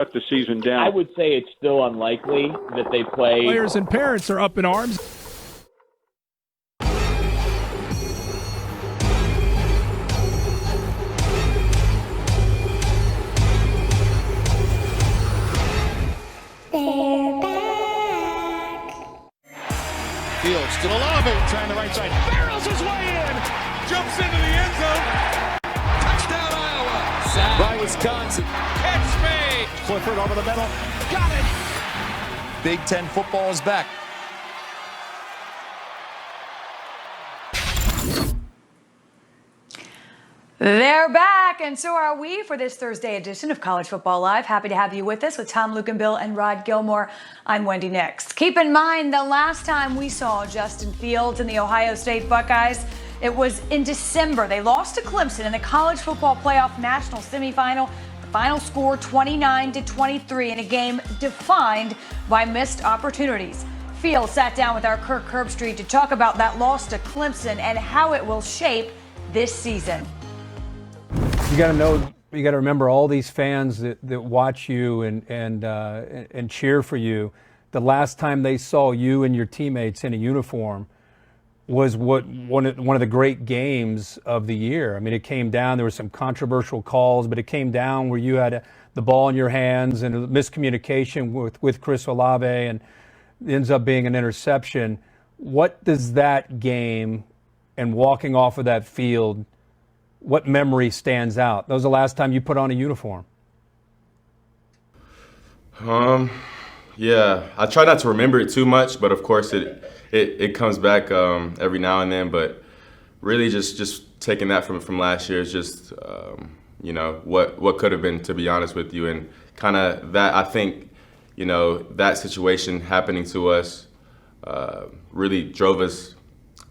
shut the season down. I would say it's still unlikely that they play. Players and parents are up in arms. They're back. Fields to Olave, trying the right side. Barrels his way in. Jumps into the end zone. Touchdown, Iowa. Sack by Wisconsin. Catch me. Clifford over the middle. Got it. Big Ten football is back. They're back, and so are we for this Thursday edition of College Football Live. Happy to have you with us with Tom Lukenbill and Rod Gilmore. I'm Wendy Nix. Keep in mind, the last time we saw Justin Fields and the Ohio State Buckeyes, it was in December. They lost to Clemson in the College Football Playoff National Semifinal. The final score 29-23 in a game defined by missed opportunities. Fields sat down with our Kirk Herbstreit to talk about that loss to Clemson and how it will shape this season. You got to know, you got to remember all these fans that watch you and cheer for you. The last time they saw you and your teammates in a uniform was one of the great games of the year. I mean, it came down. There were some controversial calls, but it came down where you had the ball in your hands and a miscommunication with Chris Olave, and it ends up being an interception. What does that game and walking off of that field? What memory stands out? That was the last time you put on a uniform. Yeah, I try not to remember it too much, but of course it comes back every now and then. But really, just taking that from last year is just what could have been, to be honest with you, and kind of that. I think that situation happening to us really drove us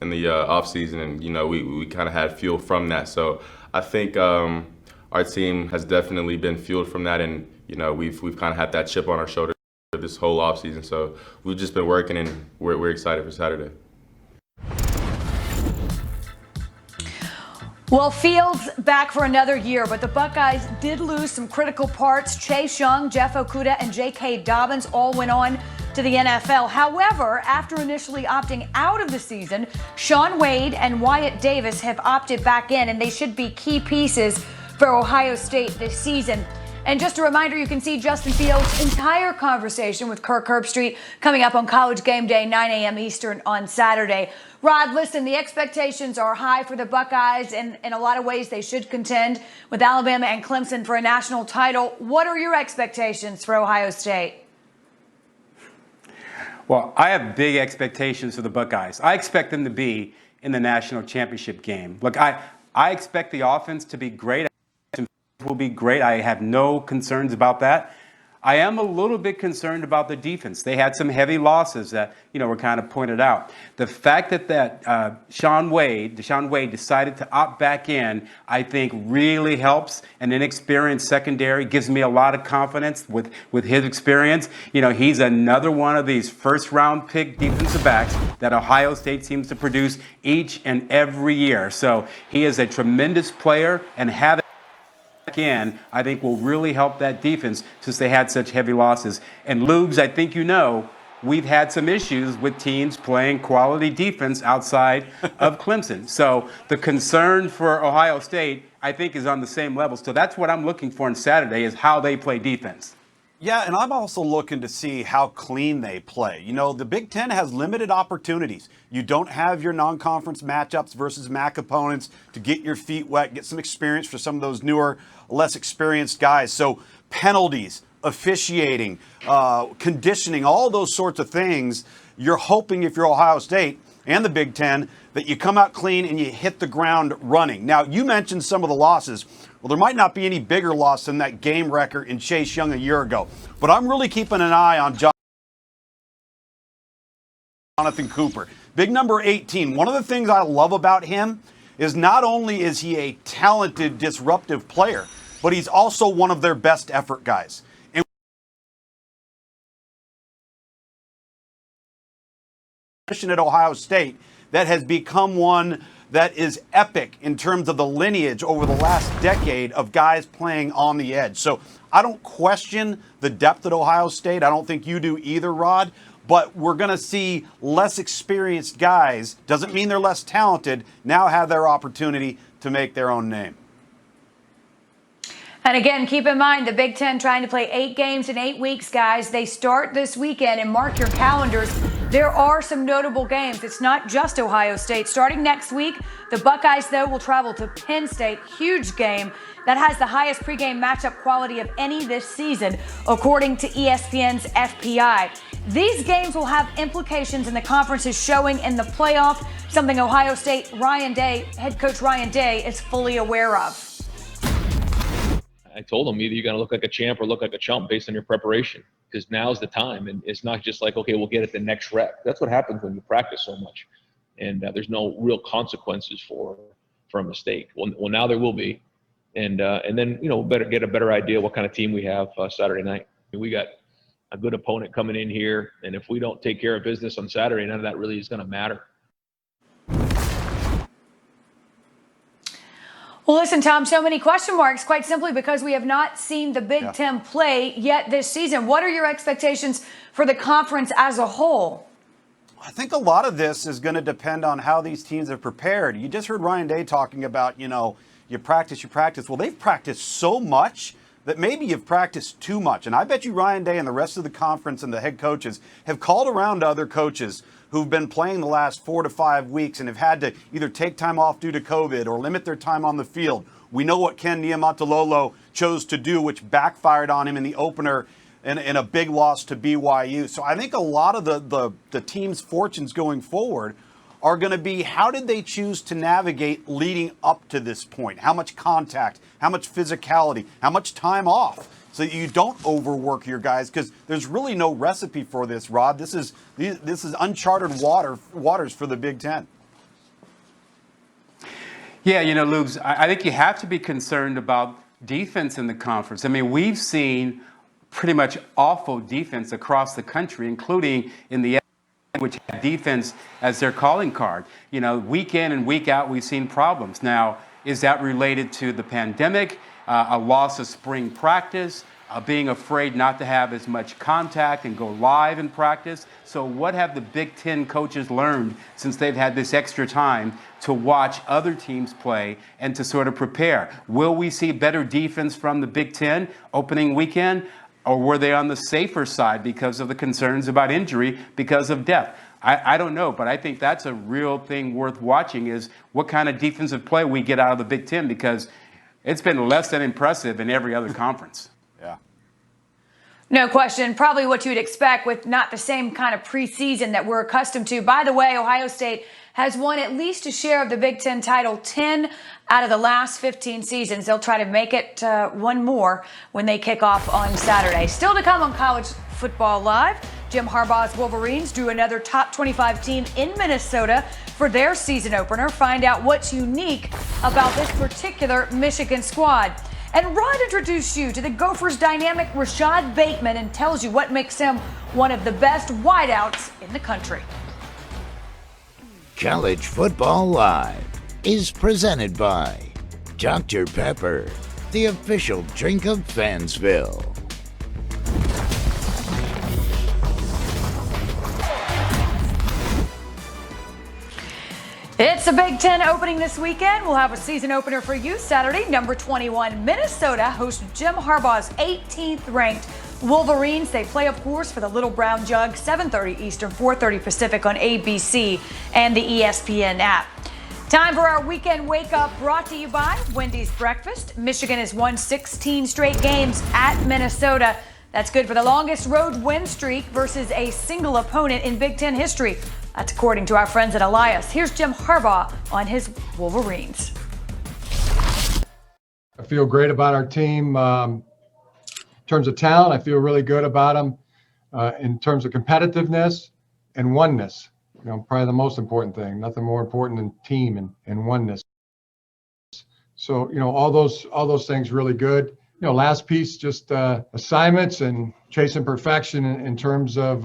in the off season, and we kind of had fuel from that. So I think our team has definitely been fueled from that, and we've kind of had that chip on our shoulder this whole off season. So we've just been working, and we're excited for Saturday. Well, Fields back for another year, but the Buckeyes did lose some critical parts. Chase Young, Jeff Okudah, and J.K. Dobbins all went on to the NFL. However, after initially opting out of the season, Shaun Wade and Wyatt Davis have opted back in, and they should be key pieces for Ohio State this season. And just a reminder, you can see Justin Fields' entire conversation with Kirk Herbstreit coming up on College Game Day, 9 a.m. Eastern on Saturday. Rod, listen, the expectations are high for the Buckeyes, and in a lot of ways they should contend with Alabama and Clemson for a national title. What are your expectations for Ohio State? Well, I have big expectations for the Buckeyes. I expect them to be in the national championship game. Look, I expect the offense to be great. Will be great. I have no concerns about that. I am a little bit concerned about the defense. They had some heavy losses that, were kind of pointed out. The fact that Shaun Wade decided to opt back in, I think really helps. An inexperienced secondary gives me a lot of confidence with his experience. He's another one of these first-round pick defensive backs that Ohio State seems to produce each and every year. So he is a tremendous player, and having in, I think will really help that defense since they had such heavy losses. And Lugs, I think we've had some issues with teams playing quality defense outside of Clemson. So the concern for Ohio State, I think, is on the same level. So that's what I'm looking for on Saturday is how they play defense. Yeah, and I'm also looking to see how clean they play. The Big Ten has limited opportunities. You don't have your non-conference matchups versus MAC opponents to get your feet wet, get some experience for some of those newer, less experienced guys. So penalties, officiating, conditioning, all those sorts of things, you're hoping if you're Ohio State and the Big Ten that you come out clean and you hit the ground running. Now, you mentioned some of the losses. Well, there might not be any bigger loss than that game record in Chase Young a year ago. But I'm really keeping an eye on Jonathan Cooper. Big number 18. One of the things I love about him is not only is he a talented, disruptive player, but he's also one of their best effort guys. And at Ohio State that has become one that is epic in terms of the lineage over the last decade of guys playing on the edge. So I don't question the depth at Ohio State. I don't think you do either, Rod. But we're going to see less experienced guys. Doesn't mean they're less talented. Now have their opportunity to make their own name. And again, keep in mind, the Big Ten trying to play 8 games in 8 weeks, guys. They start this weekend, and mark your calendars. There are some notable games. It's not just Ohio State. Starting next week, the Buckeyes, though, will travel to Penn State. Huge game that has the highest pregame matchup quality of any this season, according to ESPN's FPI. These games will have implications in the conference's showing in the playoff, something Ohio State head coach Ryan Day is fully aware of. I told him either you're going to look like a champ or look like a chump based on your preparation, because now's the time. And it's not just like, okay, we'll get it the next rep. That's what happens when you practice so much. And there's no real consequences for a mistake. Well, now there will be. And then, better get a better idea what kind of team we have Saturday night. We got a good opponent coming in here. And if we don't take care of business on Saturday, none of that really is going to matter. Well, listen, Tom, so many question marks, quite simply because we have not seen the Big Ten play yet this season. What are your expectations for the conference as a whole? I think a lot of this is going to depend on how these teams have prepared. You just heard Ryan Day talking about, you practice. Well, they've practiced so much that maybe you've practiced too much. And I bet you Ryan Day and the rest of the conference and the head coaches have called around to other coaches who've been playing the last 4 to 5 weeks and have had to either take time off due to COVID or limit their time on the field. We know what Ken Niumatalolo chose to do, which backfired on him in the opener in a big loss to BYU. So I think a lot of the team's fortunes going forward are going to be, how did they choose to navigate leading up to this point? How much contact, how much physicality, how much time off, so that you don't overwork your guys, because there's really no recipe for this, Rod. This is uncharted waters for the Big Ten. Yeah, Lugs, I think you have to be concerned about defense in the conference. I mean, we've seen pretty much awful defense across the country, including in the which have defense as their calling card. Week in and week out, we've seen problems. Now, is that related to the pandemic, a loss of spring practice, being afraid not to have as much contact and go live in practice? So what have the Big Ten coaches learned since they've had this extra time to watch other teams play and to sort of prepare? Will we see better defense from the Big Ten opening weekend? Or were they on the safer side because of the concerns about injury, because of depth? I don't know, but I think that's a real thing worth watching, is what kind of defensive play we get out of the Big Ten, because it's been less than impressive in every other conference. Yeah. No question. Probably what you would expect, with not the same kind of preseason that we're accustomed to. By the way, Ohio State has won at least a share of the Big Ten title 10 out of the last 15 seasons. They'll try to make it one more when they kick off on Saturday. Still to come on College Football Live, Jim Harbaugh's Wolverines drew another top 25 team in Minnesota for their season opener. Find out what's unique about this particular Michigan squad. And Rod introduced you to the Gophers' dynamic Rashad Bateman and tells you what makes him one of the best wideouts in the country. College Football Live is presented by Dr. Pepper, the official drink of Fansville. It's a Big Ten opening this weekend. We'll have a season opener for you Saturday. Number 21, Minnesota hosts Jim Harbaugh's 18th ranked Wolverines. They play, of course, for the Little Brown Jug, 7:30 Eastern, 4:30 Pacific on ABC and the ESPN app. Time for our weekend wake up, brought to you by Wendy's Breakfast. Michigan has won 16 straight games at Minnesota. That's good for the longest road win streak versus a single opponent in Big Ten history. That's according to our friends at Elias. Here's Jim Harbaugh on his Wolverines. I feel great about our team. In terms of talent, I feel really good about them. In terms of competitiveness and oneness, probably the most important thing. Nothing more important than team and oneness. So, all those things really good. Last piece, just assignments and chasing perfection in terms of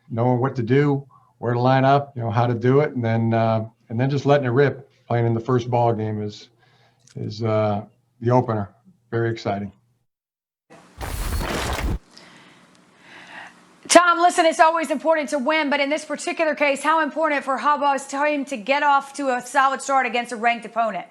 knowing what to do, where to line up, how to do it, and then just letting it rip. Playing in the first ball game is the opener. Very exciting. Tom, listen, it's always important to win, but in this particular case, how important for Harbaugh's team to get off to a solid start against a ranked opponent?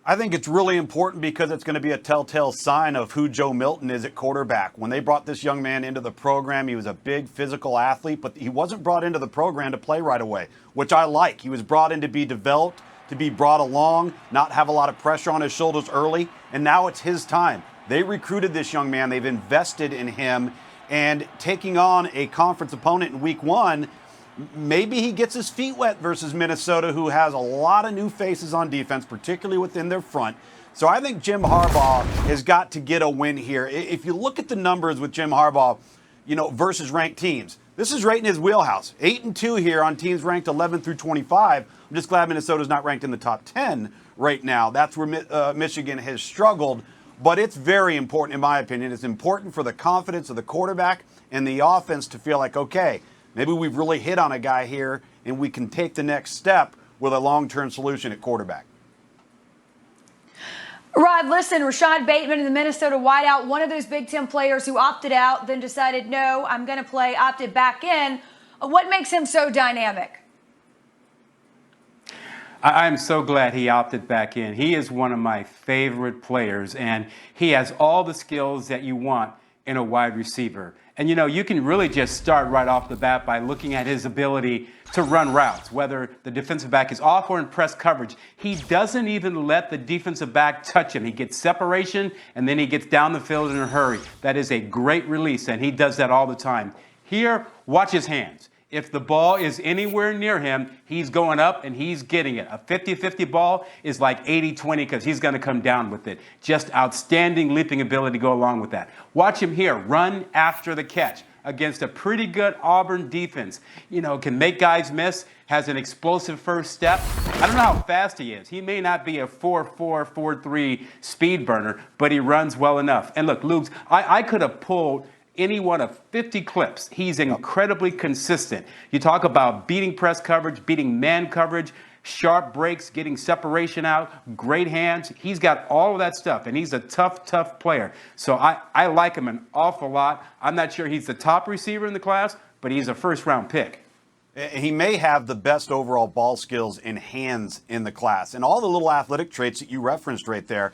I think it's really important because it's going to be a telltale sign of who Joe Milton is at quarterback. When they brought this young man into the program, he was a big physical athlete, but he wasn't brought into the program to play right away, which I like. He was brought in to be developed, to be brought along, not have a lot of pressure on his shoulders early, and now it's his time. They recruited this young man. They've invested in him, and taking on a conference opponent in week 1, maybe he gets his feet wet versus Minnesota, who has a lot of new faces on defense, particularly within their front. So I think Jim Harbaugh has got to get a win here. If you look at the numbers with Jim Harbaugh, versus ranked teams, this is right in his wheelhouse. 8-2 here on teams ranked 11 through 25. I'm just glad Minnesota's not ranked in the top 10 right now. That's where Michigan has struggled. But it's very important, in my opinion. It's important for the confidence of the quarterback and the offense to feel like, okay, maybe we've really hit on a guy here and we can take the next step with a long-term solution at quarterback. Rod, listen, Rashad Bateman, the Minnesota wideout, one of those Big Ten players who opted out, then decided, no, I'm going to play, opted back in. What makes him so dynamic? I'm so glad he opted back in. He is one of my favorite players, and he has all the skills that you want in a wide receiver. And, you can really just start right off the bat by looking at his ability to run routes, whether the defensive back is off or in press coverage. He doesn't even let the defensive back touch him. He gets separation, and then he gets down the field in a hurry. That is a great release, and he does that all the time. Here, watch his hands. If the ball is anywhere near him, he's going up and he's getting it. A 50-50 ball is like 80-20 because he's going to come down with it. Just outstanding leaping ability to go along with that. Watch him here run after the catch against a pretty good Auburn defense. Can make guys miss, has an explosive first step. I don't know how fast he is. He may not be a 4.4, 4.3 speed burner, but he runs well enough. And look, Luke, I could have pulled any one of 50 clips. He's incredibly consistent. You talk about beating press coverage, beating man coverage, sharp breaks, getting separation out, great hands. He's got all of that stuff, and he's a tough, tough player. So I like him an awful lot. I'm not sure he's the top receiver in the class, but he's a first-round pick. He may have the best overall ball skills and hands in the class. And all the little athletic traits that you referenced right there,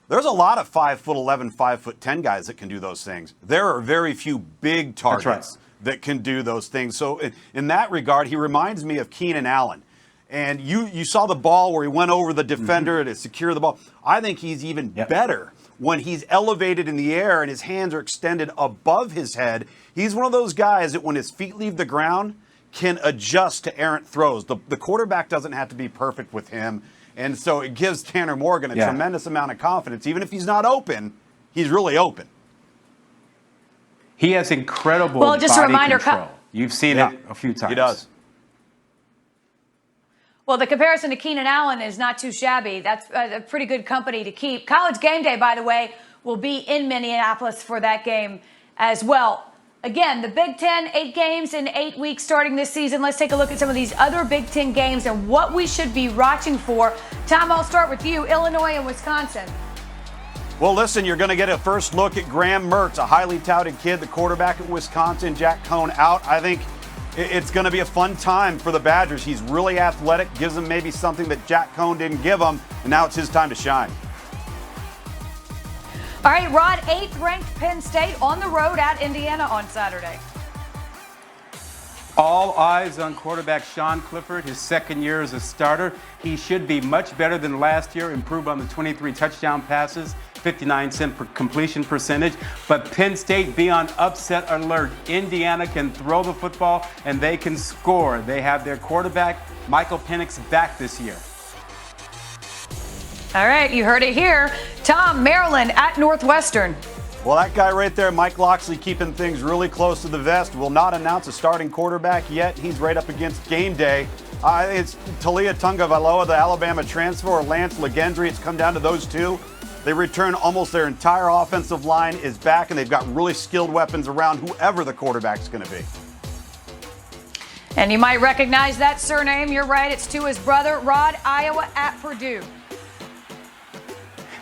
there's a lot of 5'11", 5'10" guys that can do those things. There are very few big targets that can do those things. So in that regard, he reminds me of Keenan Allen. And you saw the ball where he went over the defender to secure the ball. I think he's even better when he's elevated in the air and his hands are extended above his head. He's one of those guys that when his feet leave the ground can adjust to errant throws. The quarterback doesn't have to be perfect with him. And so it gives Tanner Morgan a tremendous amount of confidence. Even if he's not open, he's really open. He has incredible body control. You've seen it a few times. He does. Well, the comparison to Keenan Allen is not too shabby. That's a pretty good company to keep. College Game Day, by the way, will be in Minneapolis for that game as well. Again, the Big Ten, 8 games in 8 weeks starting this season. Let's take a look at some of these other Big Ten games and what we should be watching for. Tom, I'll start with you. Illinois and Wisconsin. Well, listen, you're going to get a first look at Graham Mertz, a highly touted kid, the quarterback at Wisconsin. Jack Cohn out. I think it's going to be a fun time for the Badgers. He's really athletic, gives them maybe something that Jack Cohn didn't give them, and now it's his time to shine. All right, Rod, 8th ranked Penn State on the road at Indiana on Saturday. All eyes on quarterback Sean Clifford, his second year as a starter. He should be much better than last year, improve on the 23 touchdown passes, 59% completion percentage. But Penn State be on upset alert. Indiana can throw the football and they can score. They have their quarterback, Michael Penix, back this year. All right, you heard it here. Tom, Maryland at Northwestern. Well, that guy right there, Mike Locksley, keeping things really close to the vest, will not announce a starting quarterback yet. He's right up against game day. It's Talia Tungavailoa, the Alabama transfer, or Lance Legendry. It's come down to those two. They return almost their entire offensive line is back, and they've got really skilled weapons around whoever the quarterback's going to be. And you might recognize that surname. You're right. It's to his brother, Rod, Iowa at Purdue.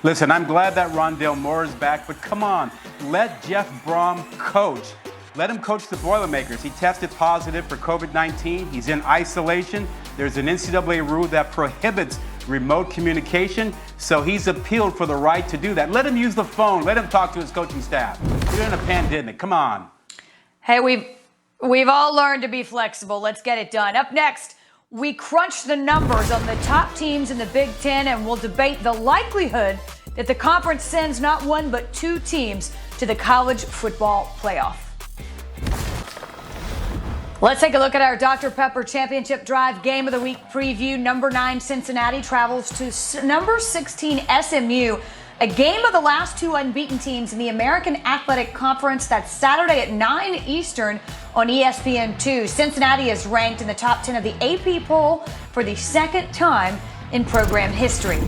Listen, I'm glad that Rondale Moore is back, but come on, let Jeff Brom coach. Let him coach the Boilermakers. He tested positive for COVID-19. He's in isolation. There's an NCAA rule that prohibits remote communication, so he's appealed for the right to do that. Let him use the phone. Let him talk to his coaching staff. We're in a pandemic. Come on. Hey, we've all learned to be flexible. Let's get it done. Up next, we crunch the numbers on the top teams in the Big Ten, and we'll debate the likelihood that the conference sends not one but two teams to the college football playoff. Let's take a look at our Dr. Pepper Championship Drive Game of the Week preview. Number 9 Cincinnati travels to number 16 SMU. A game of the last two unbeaten teams in the American Athletic Conference. That's Saturday at 9 Eastern on ESPN2. Cincinnati is ranked in the top 10 of the AP poll for the second time in program history.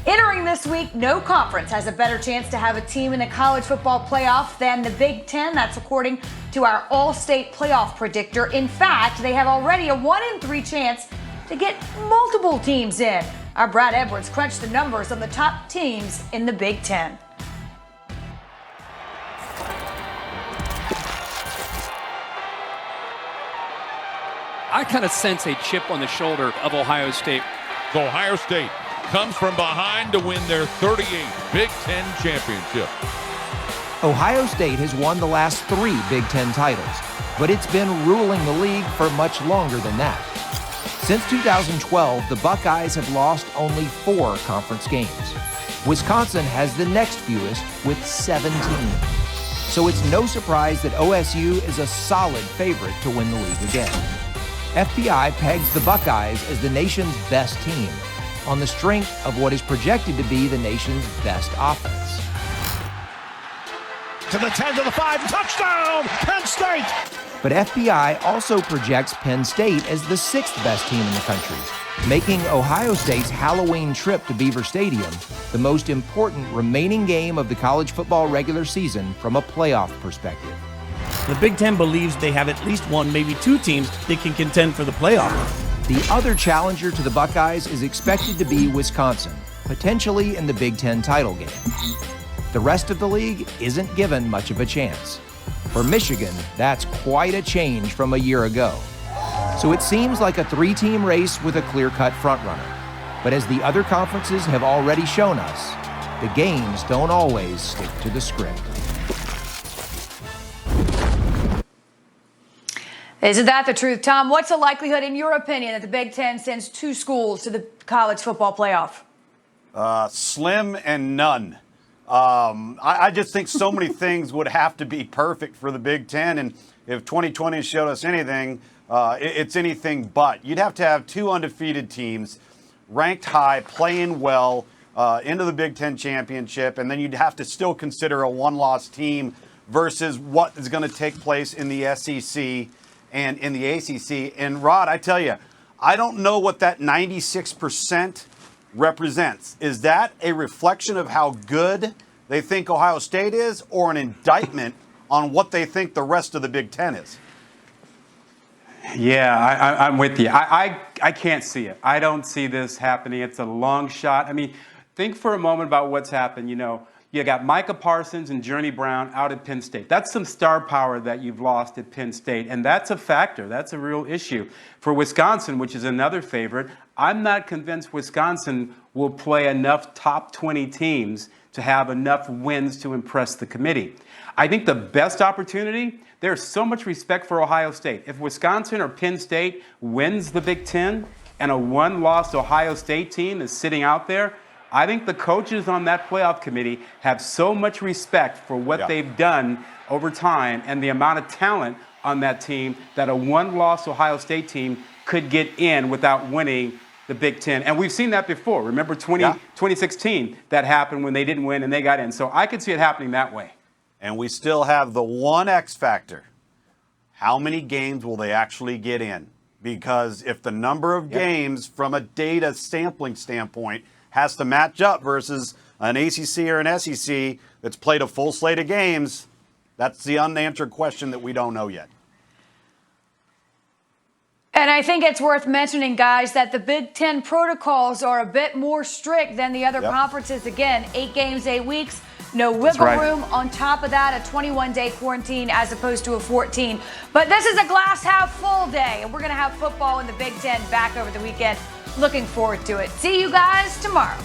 Entering this week, no conference has a better chance to have a team in the college football playoff than the Big Ten. That's according to our all-state playoff predictor. In fact, they have already a 1 in 3 chance to get multiple teams in. Our Brad Edwards crunched the numbers on the top teams in the Big Ten. I kind of sense a chip on the shoulder of Ohio State. Ohio State comes from behind to win their 38th Big Ten championship. Ohio State has won the last 3 Big Ten titles, but it's been ruling the league for much longer than that. Since 2012, the Buckeyes have lost only 4 conference games. Wisconsin has the next fewest with 17. So it's no surprise that OSU is a solid favorite to win the league again. FPI pegs the Buckeyes as the nation's best team, on the strength of what is projected to be the nation's best offense. To the 10, to the 5, touchdown, Penn State! But FBI also projects Penn State as the 6th best team in the country, making Ohio State's Halloween trip to Beaver Stadium the most important remaining game of the college football regular season from a playoff perspective. The Big Ten believes they have at least 1, maybe 2 teams that can contend for the playoff. The other challenger to the Buckeyes is expected to be Wisconsin, potentially in the Big Ten title game. The rest of the league isn't given much of a chance. For Michigan, that's quite a change from a year ago. So it seems like a 3-team race with a clear-cut frontrunner. But as the other conferences have already shown us, the games don't always stick to the script. Isn't that the truth, Tom? What's the likelihood, in your opinion, that the Big Ten sends 2 schools to the college football playoff? Slim and none. I just think so many things would have to be perfect for the Big Ten, and if 2020 showed us anything, it's anything but. You'd have to have 2 undefeated teams, ranked high, playing well, into the Big Ten championship, and then you'd have to still consider a 1-loss team versus what is going to take place in the SEC and in the ACC. And Rod, I tell you, I don't know what that 96% represents. Is that a reflection of how good they think Ohio State is, or an indictment on what they think the rest of the Big Ten is? Yeah, I'm with you. I can't see it. I don't see this happening. It's a long shot. I mean, think for a moment about what's happened. You know, you got Micah Parsons and Journey Brown out at Penn State. That's some star power that you've lost at Penn State, and that's a factor. That's a real issue. For Wisconsin, which is another favorite, I'm not convinced Wisconsin will play enough top 20 teams to have enough wins to impress the committee. I think the best opportunity, there's so much respect for Ohio State. If Wisconsin or Penn State wins the Big Ten and a 1-loss Ohio State team is sitting out there, I think the coaches on that playoff committee have so much respect for what they've done over time and the amount of talent on that team that a 1-loss Ohio State team could get in without winning the Big Ten. And we've seen that before. Remember 2016, that happened when they didn't win and they got in. So I could see it happening that way. And we still have the one X factor. How many games will they actually get in? Because if the number of games from a data sampling standpoint has to match up versus an ACC or an SEC that's played a full slate of games, that's the unanswered question that we don't know yet. And I think it's worth mentioning, guys, that the Big Ten protocols are a bit more strict than the other conferences. Again, 8 games, 8 weeks. No wiggle right. room. On top of that, a 21-day quarantine as opposed to a 14. But this is a glass half full day, and we're going to have football in the Big Ten back over the weekend. Looking forward to it. See you guys tomorrow.